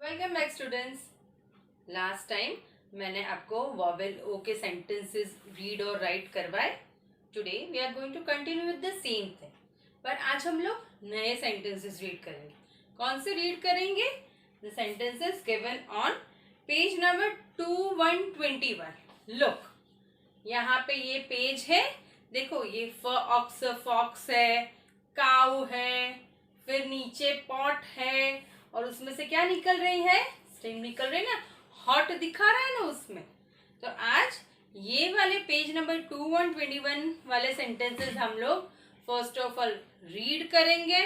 Welcome back students. Last time मैंने आपको vowel O के सेंटेंसेस रीड और राइट करवाए। Today we are going to continue with the same thing, पर आज हम लोग नए सेंटेंसेस रीड करेंगे। कौन से रीड करेंगे? The sentences given on page number 2121। Look, यहाँ पे ये पेज है, देखो ये फॉक्स है, काऊ है, फिर नीचे पॉट है और उसमें से क्या निकल रही है? स्ट्रिंग निकल रही है ना, हॉट दिखा रहा है ना उसमें। तो आज ये वाले पेज नंबर 2121 वाले सेंटेंसेस हम लोग फर्स्ट ऑफ ऑल रीड करेंगे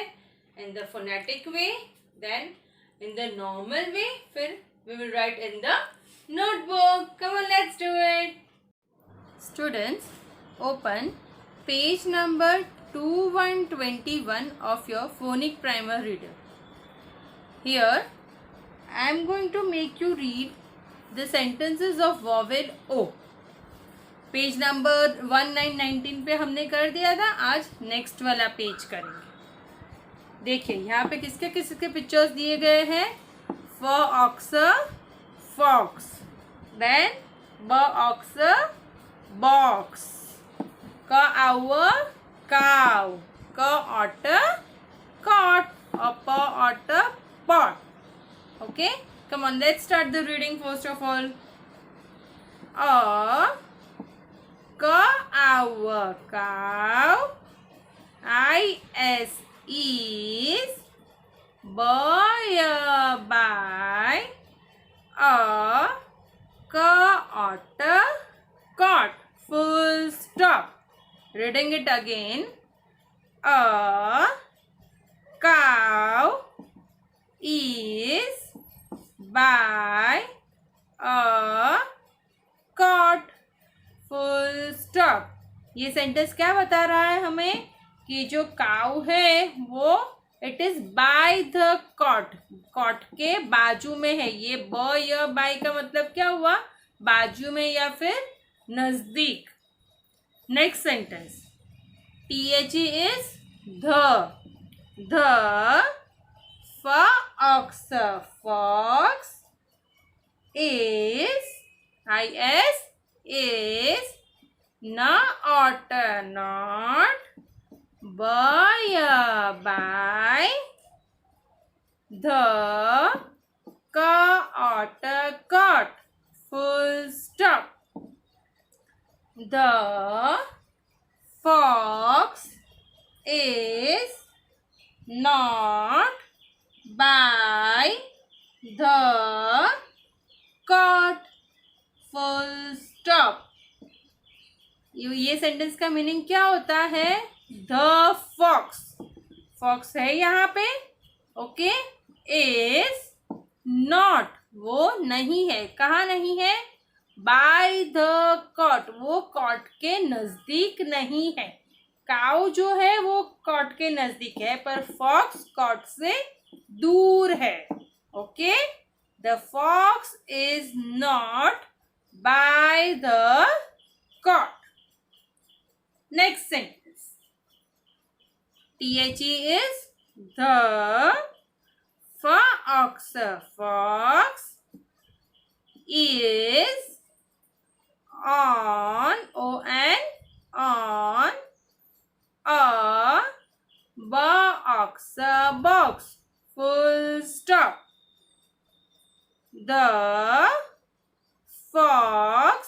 in the phonetic way, then in the normal way, फिर we will write in the notebook. Come on, let's do it. Students, open page number 2121 of your phonic primer reader. Here, I am going to make you read the sentences of vowel O. Page number 1919 पे हमने कर दिया था, आज next वाला page करेंगे। देखिए यहाँ पे किसके किसके पिक्चर्स दिए गए हैं? Fox, fox, then box, box, cow, cow, otter, cot, or otter, pot. Okay, come on, let's start the reading first of all. A cow, cow. Is by a otter, cot. Full stop. Reading it again. A cow is by a cot. Full stop. ये sentence क्या बता रहा है हमें कि जो cow है वो it is by the cot, cot के बाजू में है। ये ब या बाय का मतलब क्या हुआ? बाजू में या फिर नजदीक। Next sentence, THE is the fox, fox is IS is not, by the cot. Full stop. The fox is not by the cot. Full stop. ये सेंटेंस का मीनिंग क्या होता है? द फॉक्स, फॉक्स है यहाँ पे, ओके, इज नॉट, वो नहीं है। कहाँ नहीं है? बाय द कॉट, वो कॉट के नजदीक नहीं है। काऊ जो है वो कॉट के नजदीक है, पर फॉक्स कॉट से दूर है। Okay, the fox is not by the cot. Next sentence, THE is the fox, fox is on a box, box. Full stop. The fox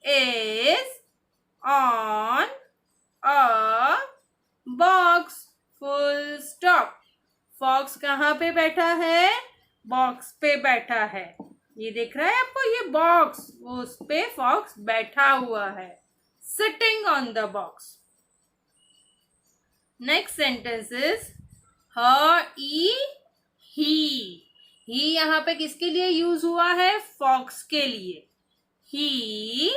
is on a box. Full stop. Fox कहाँ पे बैठा है? Box पे बैठा है। ये दिख रहा है आपको, ये बॉक्स, वो उस पे फॉक्स बैठा हुआ है, sitting on the box. Next sentence is he यहाँ पे किसके लिए यूज हुआ है? फॉक्स के लिए। He,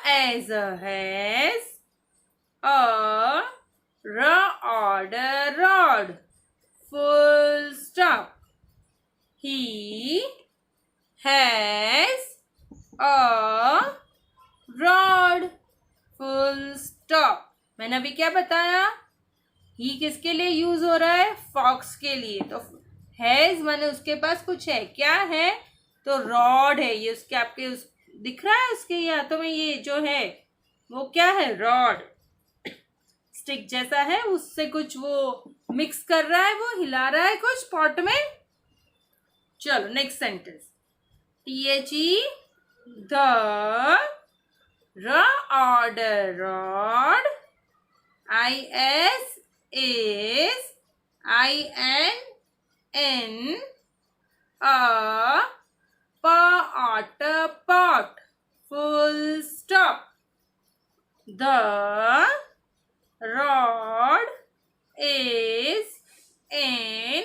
as has, rod. Full stop. He has a rod. Full stop. मैंने अभी क्या बताया? ही किसके लिए यूज हो रहा है? फॉक्स के लिए। तो हैज माने उसके पास कुछ है, क्या है? तो रॉड है ये, उसके आपके उस दिख रहा है उसके ये हाथों में, ये जो है वो क्या है? रॉड। स्टिक जैसा है, उससे कुछ वो मिक्स कर रहा है, वो हिला रहा है कुछ पॉट में। चलो next sentence. THE the order rod. is IN a pot. Full stop. The rod is in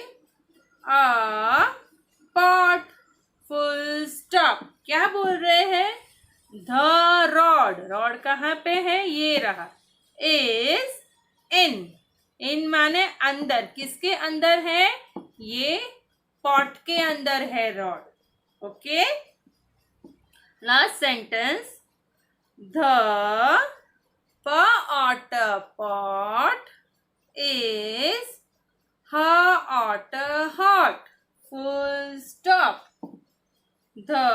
a pot. Full stop. क्या बोल रहे हैं? द रॉड कहाँ पे है? ये रहा। इज इन माने अंदर, किसके अंदर है? ये पॉट के अंदर है rod. Okay, last sentence. The pot is hot. Full stop. The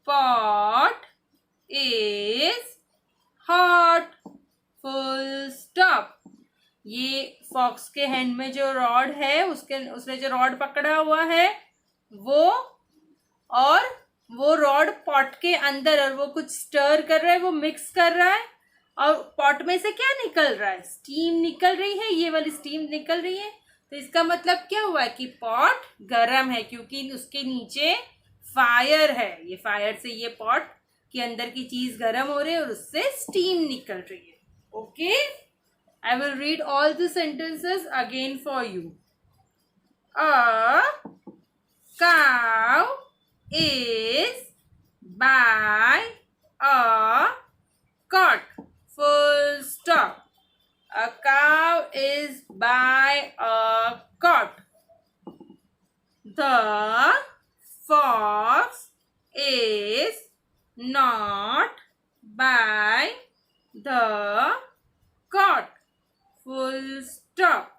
pot is hot. Full stop. ये फॉक्स के हैंड में जो रॉड है, उसने जो रॉड पकड़ा हुआ है वो रॉड पॉट के अंदर, और वो कुछ स्टर कर रहा है, वो मिक्स कर रहा है, और पॉट में से क्या निकल रहा है? स्टीम निकल रही है, ये वाली स्टीम निकल रही है। तो इसका मतलब क्या हुआ कि पॉट गरम है, क्योंकि उसके नीचे फायर है। ये फायर से ये पॉट के अंदर की चीज गरम हो रही है और उससे स्टीम निकल रही है। Okay, I will read all the sentences again for you. A cow is by a cot. Full stop. A cow is by a cot. The fox is not by the cot. Full stop.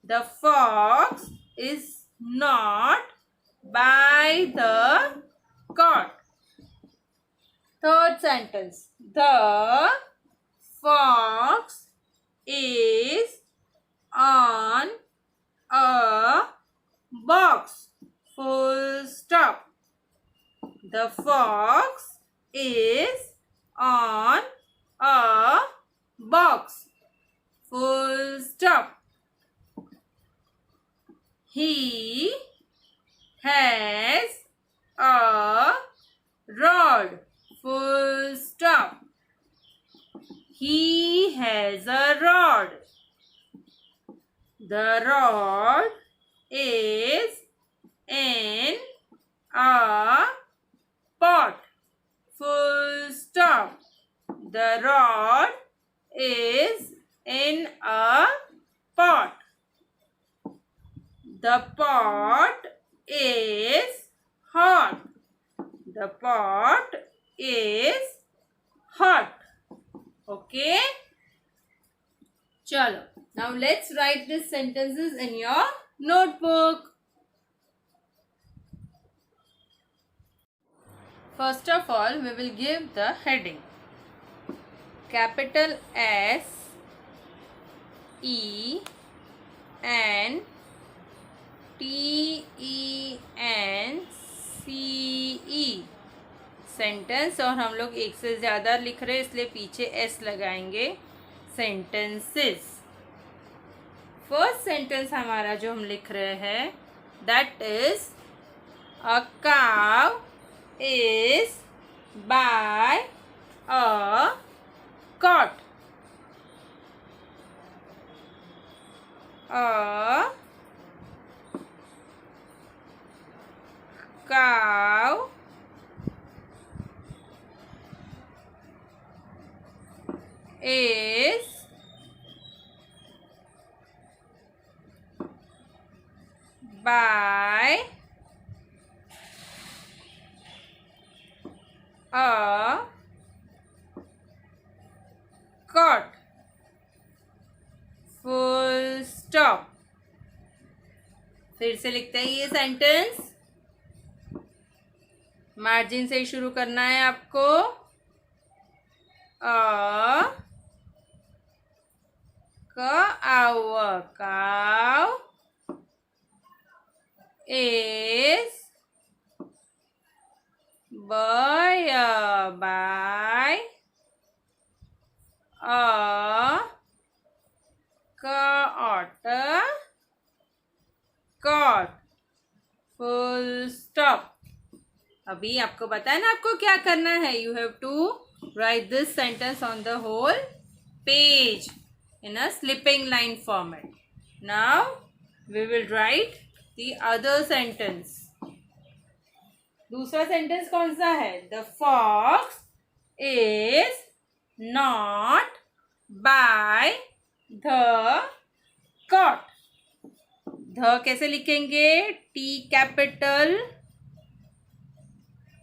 The fox is not by the cot. Third sentence. The fox is on a box. Full stop. The fox is on a box. Full stop. He has a rod. Full stop. He has a rod. The rod is in a pot. Full stop. The rod is in a pot. The pot is hot. The pot is hot. Okay? Chalo. Now let's write these sentences in your notebook. First of all, we will give the heading. Capital S E N TENCE sentence, और हम लोग एक से ज़्यादा लिख रहे हैं इसलिए पीछे एस लगाएंगे। सेंटेंसेस। फर्स्ट सेंटेंस हमारा जो हम लिख रहे हैं, that is a cow is by a cot. A cow is by a cot. Full stop. फिर से लिखते हैं ये सेंटेंस। मार्जिन से ही शुरू करना है आपको। A cow is buoyed by a cart. Full stop. अभी आपको पता है ना आपको क्या करना है. You have to write this sentence on the whole page in a slipping line format. Now we will write the other sentence. दूसरा सेंटेंस कौन सा है? The fox is not by the cart. ध कैसे लिखेंगे? T capital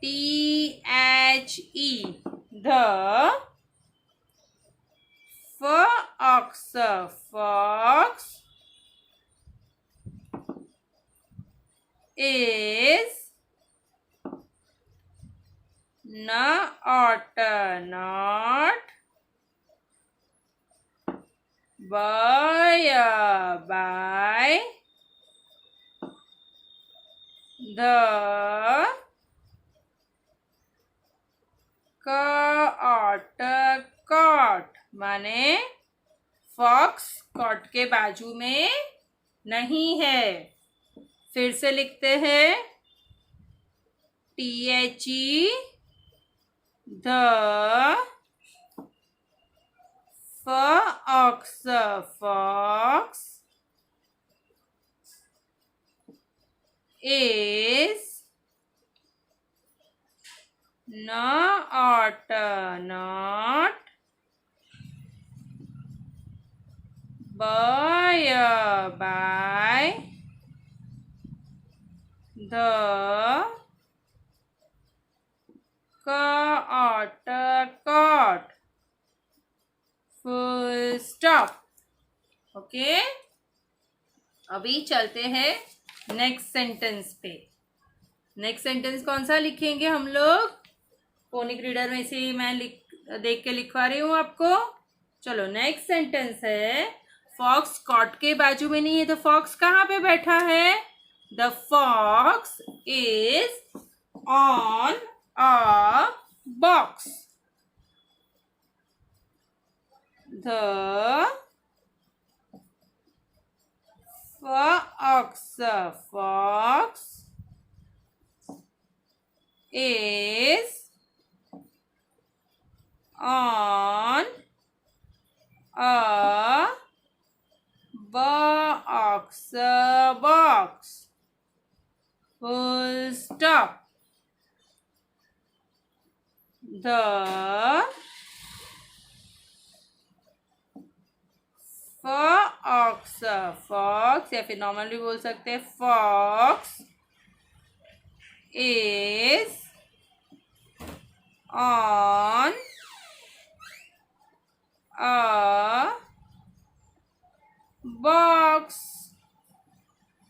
THE. The fox is not by the cart. माने fox cot के बाजू में नहीं है. फिर से लिखते हैं. THE. The fox is not by the cart. Full stop. Okay. अभी चलते हैं नेक्स्ट सेंटेंस पे. नेक्स्ट सेंटेंस कौन सा लिखेंगे हम लोग? फोनिक रीडर में से मैं देख के लिखवा रही हूँ आपको. चलो नेक्स्ट सेंटेंस है. फॉक्स कॉट के बाजू में नहीं है. तो फॉक्स कहाँ पे बैठा है? The fox is on a box. The fox is on a box. Full stop. The fox या फिर नॉर्मली बोल सकते हैं fox is on a box.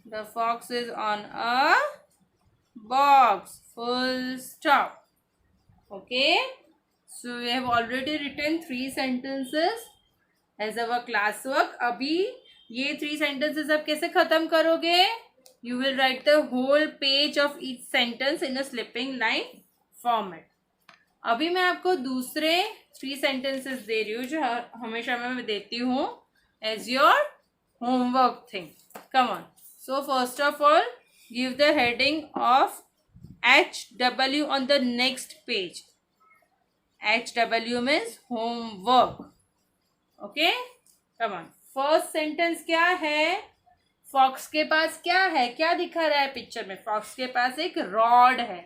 The fox is on a box. Full stop. Okay. So we have already written 3 sentences as our classwork. अभी ये 3 sentences आप कैसे खत्म करोगे? You will write the whole page of each sentence in a slipping line format. अभी मैं आपको दूसरे 3 sentences दे रही हूँ जो हमेशा मैं देती हूँ as your homework thing. Come on. So first of all, give the heading of HW on the next page. HW means homework. Okay? Come on. First sentence क्या है? फॉक्स के पास क्या है? क्या दिखा रहा है पिक्चर में? फॉक्स के पास एक रॉड है.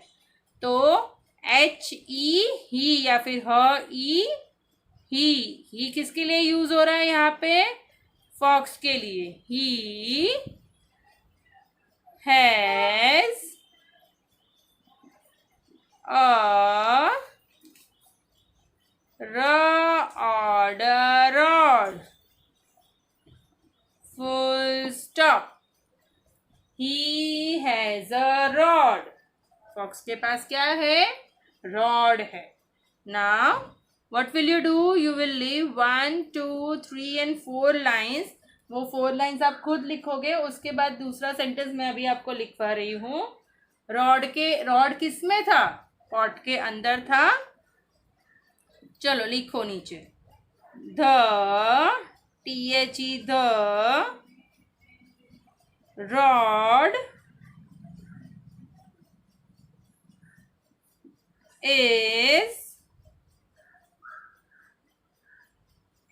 तो HE ही या फिर ही किसके लिए यूज हो रहा है यहाँ पे? फॉक्स के लिए. He has a rod. Full stop. He has a rod. Fox के पास क्या है? Rod है. Now, what will you do? You will leave 1, 2, 3 and 4 lines. वो 4 lines आप खुद लिखोगे. उसके बाद दूसरा सेंटेंस मैं अभी आपको लिखवा रही हूँ. रॉड किस में था? पॉट के अंदर था. चलो लिखो नीचे. the rod is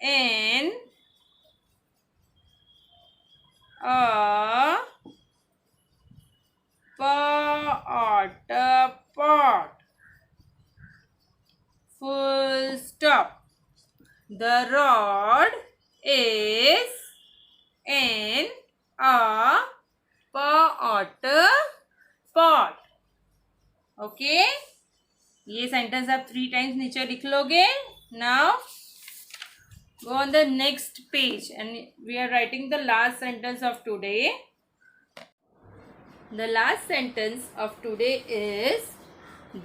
in a pot. Full stop. The rod is in a pot. Okay? ये सेंटेंस आप 3 times नीचे लिख लोगे. Now go on the next page and we are writing the last sentence of today. The last sentence of today is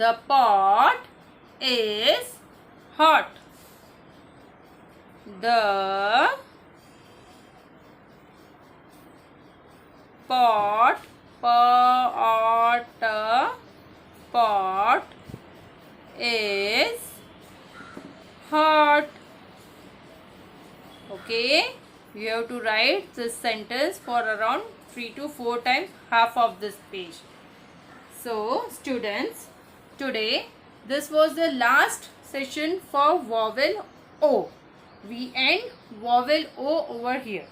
the pot is hot. The pot is hot. Okay, you have to write this sentence for around 3 to 4 times, half of this page. So students, today this was the last session for vowel O. We end vowel O over here.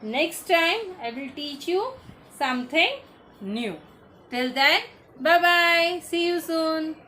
Next time I will teach you something new. Till then, bye bye. See you soon.